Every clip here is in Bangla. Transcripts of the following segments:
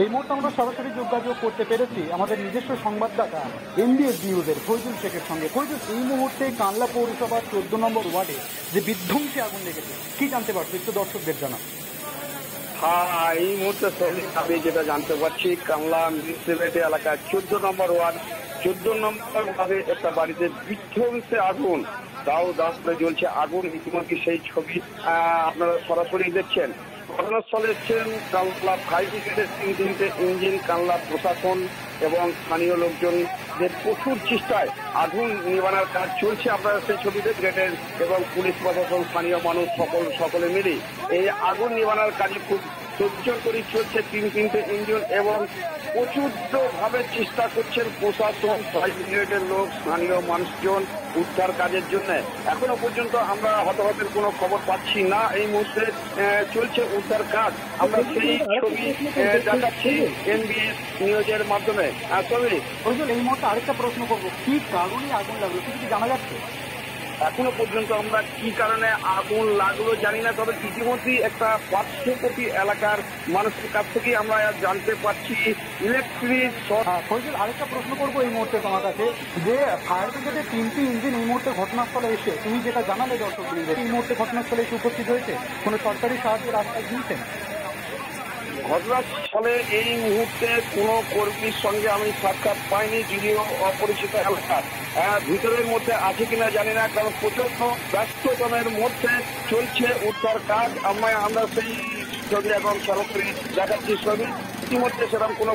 এই মুহূর্তে আমরা সরাসরি যোগাযোগ করতে পেরেছি আমাদের নিজস্ব সংবাদদাতা এমবিএস নিউজের ফৈজুল শেখের সঙ্গে। ফৈজুল, এই মুহূর্তে কানলা পৌরসভার 14 নম্বর ওয়ার্ডে যে বিধ্বংসী আগুন লেগেছে, কি জানতে পারছো একটু দর্শকদের জানা। হ্যাঁ, এই মুহূর্তে আমি যেটা জানতে পারছি, কানলা মিউনিসিপ্যালিটি এলাকার 14 নম্বর ওয়ার্ড, 14 নম্বর ওয়ার্ডে একটা বাড়িতে বিধ্বংসী আগুন, দাও দাও করে জ্বলছে আগুন। ইতিমধ্যে সেই ছবি আপনারা সরাসরি দেখছেন। ঘটনাস্থলে এসেছেন কানলা ফায়ার ব্রিগেডের 3টে ইঞ্জিন, কানলা প্রশাসন এবং স্থানীয় লোকজনদের প্রচুর চেষ্টায় আগুন নিবানোর কাজ চলছে। আপনারা সেই ছবিতে ব্রিগেডের এবং পুলিশ প্রশাসন, স্থানীয় মানুষ সকলে মিলে এই আগুন নিবানোর কাজে খুব তোড়জোড় করে চলছে। 3টে ইঞ্জিন এবং প্রচুরভাবে চেষ্টা করছেন প্রশাসন, ফায়ার ব্রিগেডের লোক, স্থানীয় মানুষজন উদ্ধার কাজের জন্য। এখনো পর্যন্ত আমরা হতাহতের কোনো খবর পাচ্ছি না। এই মুহূর্তে চলছে উদ্ধার কাজ। আমরা সেই ছবি দেখাচ্ছি এমবিএস নিউজের মাধ্যমে। এই মুহূর্তে আরেকটা প্রশ্ন করবো, কি কারণে আগুন লাগলো কিছু জানা যাচ্ছে? এখনো পর্যন্ত আমরা কি কারণে আগুন লাগলো জানি না, তবে ইতিমধ্যেই একটা পার্শ্ববর্তী এলাকার মানুষের কাছ থেকে আমরা জানতে পারছি ইলেকট্রিক শর্ট। ফৈজুল, আরেকটা প্রশ্ন করবো এই মুহূর্তে তোমার কাছে, যে ফায়ার ব্রিগেডের 3টি ইঞ্জিন এই মুহূর্তে ঘটনাস্থলে এসে তুমি যেটা জানালে দর্শকদের, এই মুহূর্তে ঘটনাস্থলে এসে উপস্থিত হয়েছে, কোনো সরকারি সাহায্যের আশ্বাস দিয়েছেন? ঘটনাস্থলে এই মুহূর্তে কোনো কর্মীর সঙ্গে আমি সাক্ষাৎ পাইনি, যদিও অপরিচিত এলাকা ভিতরের মধ্যে আছে কিনা জানি না, কারণ প্রচন্ড ব্যস্ততমের মধ্যে চলছে উদ্ধার কাজ। আমরা সেই ছবি এখন সরাসরি দেখাচ্ছি ছবি, ইতিমধ্যে সেরকম কোনো।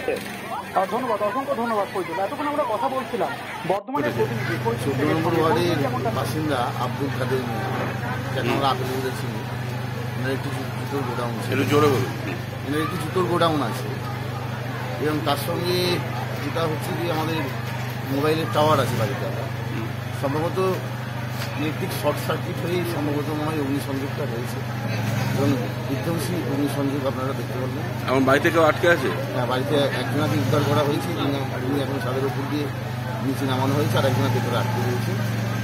ধন্যবাদ, অসংখ্য ধন্যবাদ ফৈজুল। এতক্ষণ আমরা কথা বলছিলাম বর্তমানের প্রতিনিধি 14 নম্বর ওয়ার্ডের বাসিন্দা আব্দুল কাদের, যাকে আমরা আগে বলেছি, একটি জুতোর গোডাউন আছে, একটি জুতোর গোডাউন আছে এবং তার সঙ্গে যেটা হচ্ছে যে আমাদের মোবাইলের টাওয়ার আছে বাড়িতে। সম্ভবত ইলেকট্রিক শর্ট সার্কিট হয়েই সম্ভবত মনে হয় অগ্নিসংযোগটা হয়েছে এবং বিধ্বংসী অগ্নিসংযোগ আপনারা দেখতে পারবেন। আমার বাড়িতে কেউ আটকে আছে? হ্যাঁ, বাড়িতে একজনাকে উদ্ধার করা হয়েছে, তিনি এখন ছাদের উপর দিয়ে নিচে নামানো হয়েছে, আর একজনের ভেতরে আটকে রয়েছে।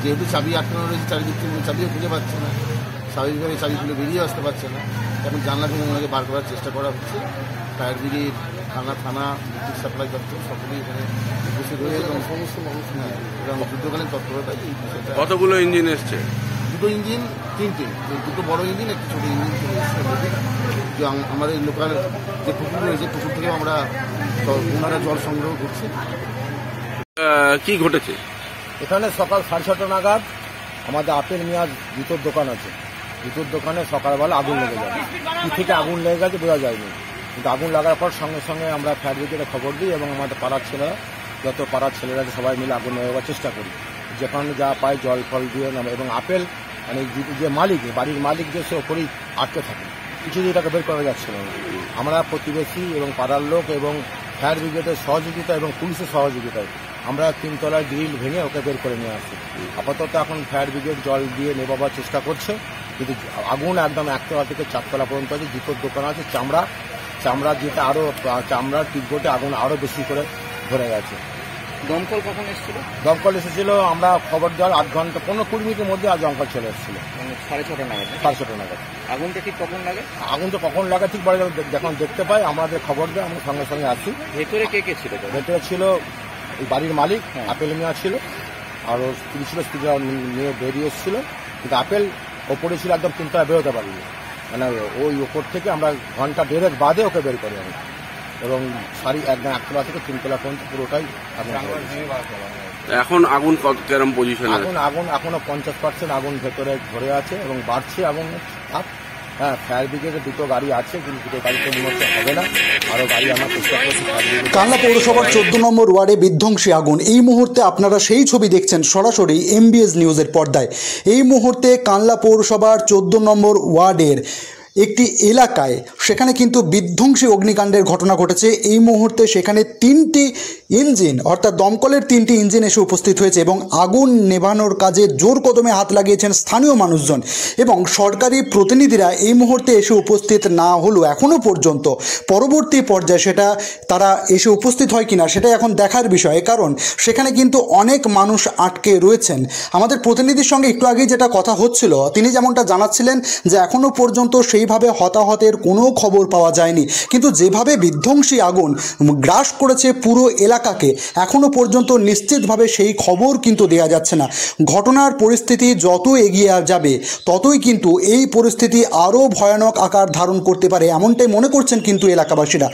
যেহেতু চাবি আটকানো রয়েছে চারিদিক থেকে, চাবিও খুঁজে পাচ্ছে না, স্বাভাবিকভাবে চাবি খুলে বেরিয়ে আসতে পারছে না। এখন জানলা থেকে ওনাকে বার করার চেষ্টা করা হচ্ছে। ফায়ার ব্রিগেড, থানা, বিদ্যুৎ সাপ্লাই দপ্তর সকলেই এখানে উপস্থিত হয়ে এবং সমস্ত মানুষ এবং যুদ্ধকালীন তৎপরতায় এই বিষয়টা। কতগুলো ইঞ্জিন এসছে? 2টো ইঞ্জিন, 3টে, 2টো বড় ইঞ্জিন, একটি ছোটো ইঞ্জিন চলে এসছে। যে আমাদের লোকাল যে পুকুর রয়েছে, পুকুর থেকেও আমরা ওনারা জল সংগ্রহ করছি। কি ঘটেছে এখানে? সকাল 6:30 নাগাদ আমাদের আপেল মিয়াজ জুতোর দোকান আছে, জুতোর দোকানে সকালবেলা আগুন লেগে যায়। কী থেকে আগুন লেগে গেছে বোঝা যায়নি, কিন্তু আগুন লাগার পর সঙ্গে সঙ্গে আমরা ফায়ার ব্রিগেডে খবর দিই এবং আমাদের পাড়ার ছেলেরা, যত পাড়ার ছেলেরা সবাই মিলে আগুন নেওয়ার চেষ্টা করি। যেখানে যা পাই জল ফল দিয়ে নামে এবং আপেল মানে যে মালিক, বাড়ির মালিক যে সে ওপরেই আটকে থাকে, কিছুতেই তাকে বের করা যাচ্ছিল না। আমরা প্রতিবেশী এবং পাড়ার লোক এবং ফায়ার ব্রিগেডের সহযোগিতা এবং পুলিশের সহযোগিতায় আমরা 3 তলায় গ্রিল ভেঙে ওকে বের করে নিয়ে আসি। আপাতত এখন ফায়ার ব্রিগেড জল দিয়ে নেবাবার চেষ্টা করছে, কিন্তু আগুন একদম 1 তলা থেকে 4 তলা পর্যন্ত আছে। জুতোর দোকান আছে, চামড়া যেটা আরও চামড়ার টিকবোটে আগুন আরও বেশি করে ধরে গেছে। দমকল কখন এসেছিল? দমকল এসেছিল আমরা খবর দেওয়ার 8 ঘন্টা 15-20 মিনিটের মধ্যে আর দমকল চলে এসেছিল। 6:30 নাগাদ? 6:30 নাগাদ। আগুনটা ঠিক কখন লাগে? আগুনটা কখন লাগে ঠিক বলে যখন দেখতে পাই আমাদের খবর দেয়, আমরা সঙ্গে সঙ্গে আসি। ভেতরে কে কে ছিল? ভেতরে ছিল এই বাড়ির মালিক, আপেল মিয়া ছিল, আর স্ত্রী ছিল, স্ত্রী নিয়ে বেরিয়ে এসেছিল, কিন্তু আপেল ওপরে ছিল, একদম 3 তলা বেরোতে পারিনি। মানে ওই ওপর থেকে আমরা ঘন্টা 1.5 বাদে ওকে বের করি আমি, এবং একদম 1 তলা থেকে 3 তলা পর্যন্ত পুরোটাই আগুন। এখন আগুন কেরম পজিশন? আগুন এখনো 50% আগুন ভেতরে ধরে আছে এবং বাড়ছে আগুন। হ্যাঁ, ফায়ার ব্রিগেডের 2টো গাড়ি আছে, কিন্তু 2টো গাড়িতে মনে হবে না, আরও গাড়ি আমরা চেষ্টা করছি। কানলা পৌরসভার 14 নম্বর ওয়ার্ডে বিধ্বংসী আগুন। এই মুহূর্তে আপনারা সেই ছবি দেখছেন সরাসরি এমবিএস নিউজের পর্দায়। এই মুহূর্তে কানলা পৌরসভার 14 নম্বর ওয়ার্ডের একটি এলাকায় সেখানে কিন্তু বিধ্বংসী অগ্নিকাণ্ডের ঘটনা ঘটেছে। এই মুহূর্তে সেখানে 3টি ইঞ্জিন অর্থাৎ দমকলের 3টি ইঞ্জিন এসে উপস্থিত হয়েছে এবং আগুন নেভানোর কাজে জোর কদমে হাত লাগিয়েছেন স্থানীয় মানুষজন এবং সরকারি প্রতিনিধিরা এই মুহূর্তে এসে উপস্থিত না হলেও এখনও পর্যন্ত পরবর্তী পর্যায়ে সেটা তারা এসে উপস্থিত হয় কিনা সেটা এখন দেখার বিষয়, কারণ সেখানে কিন্তু অনেক মানুষ আটকে রয়েছেন। আমাদের প্রতিনিধির সঙ্গে একটু আগেই যেটা কথা হচ্ছিল তিনি যেমনটা জানাচ্ছিলেন যে এখনও পর্যন্ত সেই সেইভাবে হতাহতের কোনো খবর পাওয়া যায়নি, কিন্তু যেভাবে বিধ্বংসী আগুন গ্রাস করেছে পুরো এলাকাকে এখনও পর্যন্ত নিশ্চিতভাবে সেই খবর কিন্তু দেওয়া যাচ্ছে না। ঘটনার পরিস্থিতি যত এগিয়ে যাবে ততই কিন্তু এই পরিস্থিতি আরও ভয়ানক আকার ধারণ করতে পারে, এমনটাই মনে করছেন কিন্তু এলাকাবাসীরা।